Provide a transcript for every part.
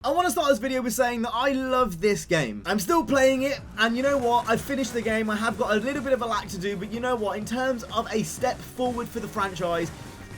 I want to start this video with saying that I love this game. I'm still playing it, and you know what? I've finished the game. I have got a little bit of a lack to do, but you know what? In terms of a step forward for the franchise,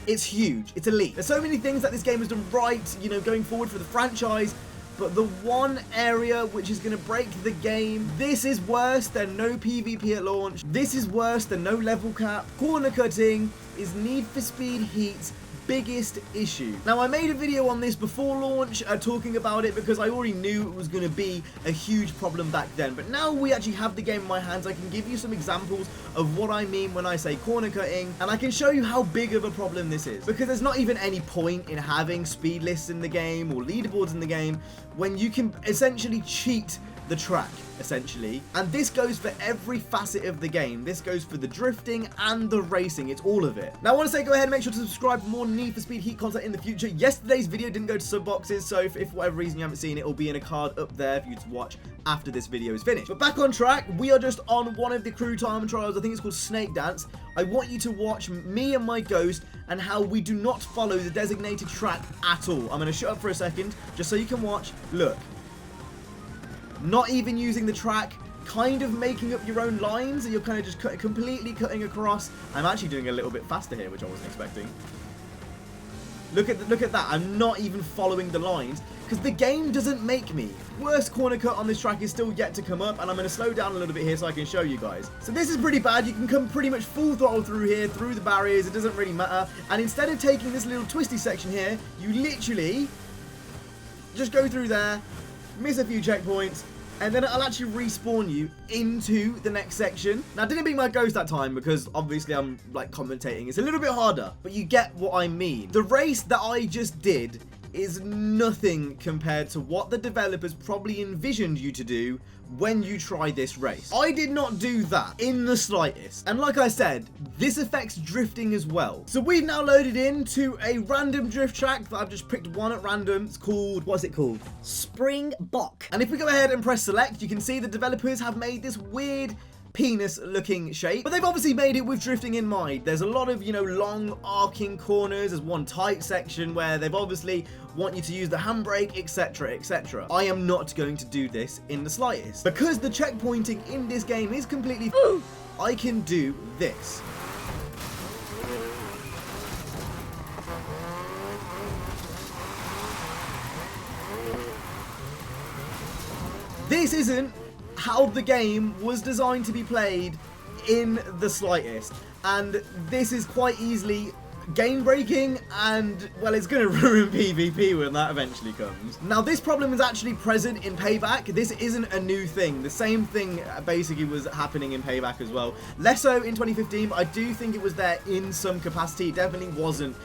it's huge. It's elite. There's so many things that this game has done right, you know, going forward for the franchise. But the one area which is going to break the game, this is worse than no PvP at launch. This is worse than no level cap. Corner cutting is Need for Speed Heat's biggest issue. Now, I made a video on this before launch talking about it because I already knew it was going to be a huge problem back then. But now we actually have the game in my hands, I can give you some examples of what I mean when I say corner cutting, and I can show you how big of a problem this is. Because there's not even any point in having speed lists in the game or leaderboards in the game when you can essentially cheat the track, essentially. And this goes for every facet of the game. This goes for the drifting and the racing. It's all of it. Now, I want to say go ahead and make sure to subscribe for more Need for Speed Heat content in the future. Yesterday's video didn't go to sub boxes, so if for whatever reason you haven't seen it, it'll be in a card up there for you to watch after this video is finished. But back on track, we are just on one of the crew time trials. I think it's called Snake Dance. I want you to watch me and my ghost and how we do not follow the designated track at all. I'm going to shut up for a second just so you can watch. Look. Not even using the track, kind of making up your own lines, and you're kind of just completely cutting across. I'm actually doing a little bit faster here, which I wasn't expecting. Look at that. I'm not even following the lines because the game doesn't make me. Worst corner cut on this track is still yet to come up, and I'm going to slow down a little bit here so I can show you guys. So this is pretty bad. You can come pretty much full throttle through here, through the barriers. It doesn't really matter. And instead of taking this little twisty section here, you literally just go through there, miss a few checkpoints, and then it'll actually respawn you into the next section. Now, I didn't beat my ghost that time because obviously I'm like commentating. It's a little bit harder, but you get what I mean. The race that I just did is nothing compared to what the developers probably envisioned you to do when you try this race. I did not do that in the slightest. And like I said, this affects drifting as well. So we've now loaded into a random drift track that I've just picked one at random. It's called, what's it called? Springbok. And if we go ahead and press select, you can see the developers have made this weird penis looking shape, but they've obviously made it with drifting in mind. There's a lot of, you know, long arcing corners. There's one tight section where they've obviously want you to use the handbrake, etc, etc. I am not going to do this in the slightest because the checkpointing in this game is completely I can do this. This isn't how the game was designed to be played in the slightest, and this is quite easily game breaking, and well, it's going to ruin PvP when that eventually comes. Now, this problem is actually present in Payback. This isn't a new thing. The same thing basically was happening in Payback as well. Less so in 2015, but I do think it was there in some capacity. It definitely wasn't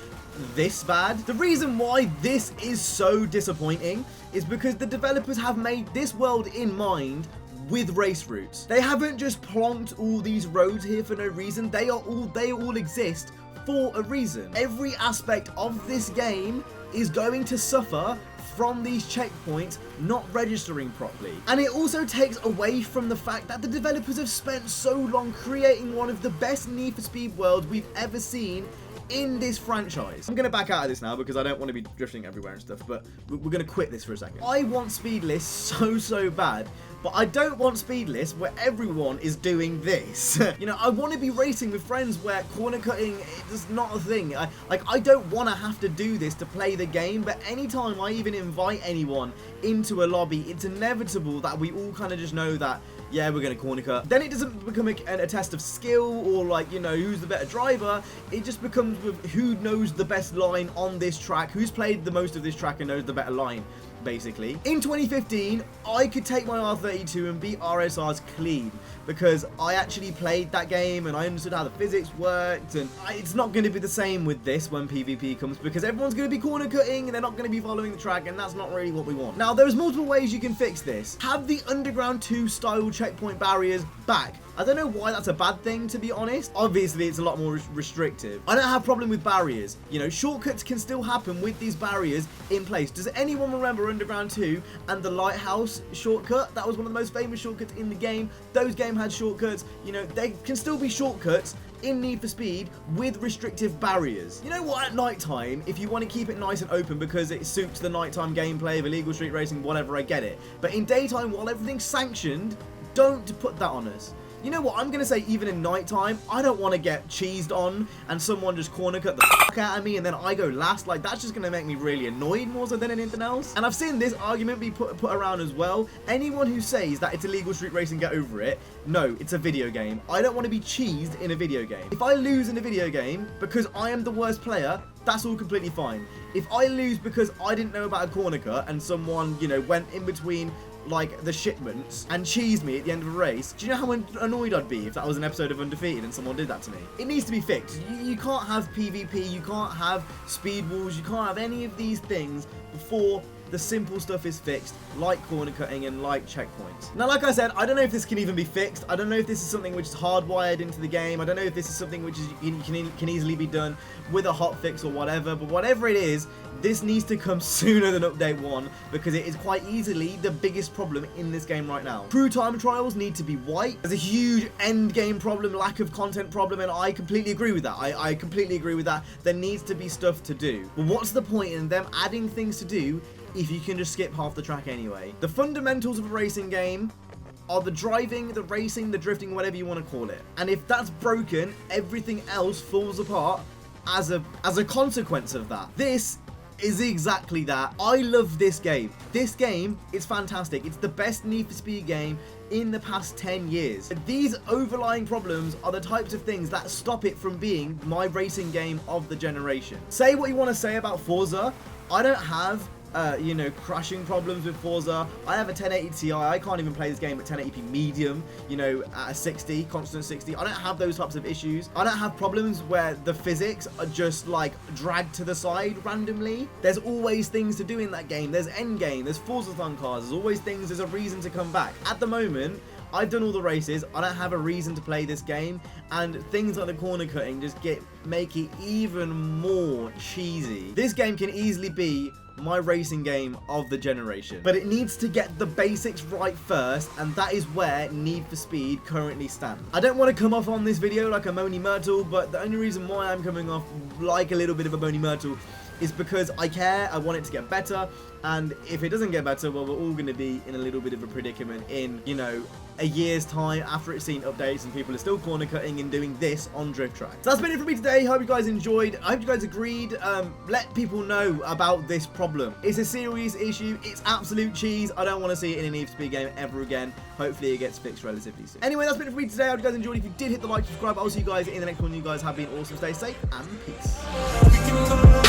this bad. The reason why this is so disappointing is because the developers have made this world in mind with race routes. They haven't just plonked all these roads here for no reason. They all exist for a reason. Every aspect of this game is going to suffer from these checkpoints not registering properly. And it also takes away from the fact that the developers have spent so long creating one of the best Need for Speed worlds we've ever seen in this franchise. I'm going to back out of this now because I don't want to be drifting everywhere and stuff, but we're going to quit this for a second. I want speed lists so bad, but I don't want speed lists where everyone is doing this. You know, I want to be racing with friends where corner cutting is not a thing. I don't want to have to do this to play the game, but anytime I even invite anyone into a lobby, it's inevitable that we all kind of just know that, yeah, we're going to corner cut. Then it doesn't become a test of skill or like, you know, who's the better driver. It just becomes with who knows the best line on this track, who's played the most of this track and knows the better line, basically. In 2015, I could take my R32 and beat RSRs clean because I actually played that game and I understood how the physics worked, and it's not going to be the same with this when PvP comes because everyone's going to be corner cutting and they're not going to be following the track, and that's not really what we want. Now, there's multiple ways you can fix this. Have the Underground 2 style checkpoint barriers back. I don't know why that's a bad thing, to be honest. Obviously, it's a lot more restrictive. I don't have a problem with barriers. You know, shortcuts can still happen with these barriers in place. Does anyone remember Underground 2 and the Lighthouse shortcut? That was one of the most famous shortcuts in the game. Those games had shortcuts. You know, they can still be shortcuts in Need for Speed with restrictive barriers. You know what, at night time, if you want to keep it nice and open because it suits the nighttime gameplay of illegal street racing, whatever, I get it. But in daytime, while everything's sanctioned, don't put that on us. You know what, I'm going to say even in nighttime, I don't want to get cheesed on and someone just corner cut the fuck out of me and then I go last. Like, that's just going to make me really annoyed more so than anything else. And I've seen this argument be put around as well. Anyone who says that it's illegal street racing, get over it. No, it's a video game. I don't want to be cheesed in a video game. If I lose in a video game because I am the worst player, that's all completely fine. If I lose because I didn't know about a corner cut and someone, you know, went in between like the shipments and cheesed me at the end of a race, do you know how annoyed I'd be if that was an episode of Undefeated and someone did that to me? It needs to be fixed. You can't have PvP, you can't have speed walls, you can't have any of these things before the simple stuff is fixed, like corner cutting and like checkpoints. Now, like I said, I don't know if this can even be fixed. I don't know if this is something which is hardwired into the game. I don't know if this is something which is can easily be done with a hotfix or whatever. But whatever it is, this needs to come sooner than update 1 because it is quite easily the biggest problem in this game right now. Crew time trials need to be white. There's a huge end game problem, lack of content problem, and I completely agree with that. I completely agree with that. There needs to be stuff to do. But what's the point in them adding things to do if you can just skip half the track anyway? The fundamentals of a racing game are the driving, the racing, the drifting, whatever you want to call it. And if that's broken, everything else falls apart as a consequence of that. This is exactly that. I love this game. This game is fantastic. It's the best Need for Speed game in the past 10 years. These overlying problems are the types of things that stop it from being my racing game of the generation. Say what you want to say about Forza. I don't have you know, crashing problems with Forza. I have a 1080 Ti. I can't even play this game at 1080p medium, you know, at a 60, constant 60. I don't have those types of issues. I don't have problems where the physics are just like dragged to the side randomly. There's always things to do in that game. There's end game, there's Forza-thon cars, there's always things, there's a reason to come back. At the moment, I've done all the races, I don't have a reason to play this game, and things like the corner cutting just make it even more cheesy. This game can easily be my racing game of the generation, but it needs to get the basics right first, and that is where Need for Speed currently stands. I don't want to come off on this video like a Moany Myrtle, but the only reason why I'm coming off like a little bit of a Moany Myrtle is because I care, I want it to get better, and if it doesn't get better, well, we're all going to be in a little bit of a predicament in, you know, a year's time after it's seen updates and people are still corner cutting and doing this on drift track. So that's been it for me today. Hope you guys enjoyed. I hope you guys agreed. Let people know about this problem. It's a serious issue. It's absolute cheese. I don't want to see it in a Need for Speed game ever again. Hopefully it gets fixed relatively soon. Anyway, that's been it for me today. I hope you guys enjoyed. If you did, hit the like, subscribe. I'll see you guys in the next one. You guys have been awesome. Stay safe and peace.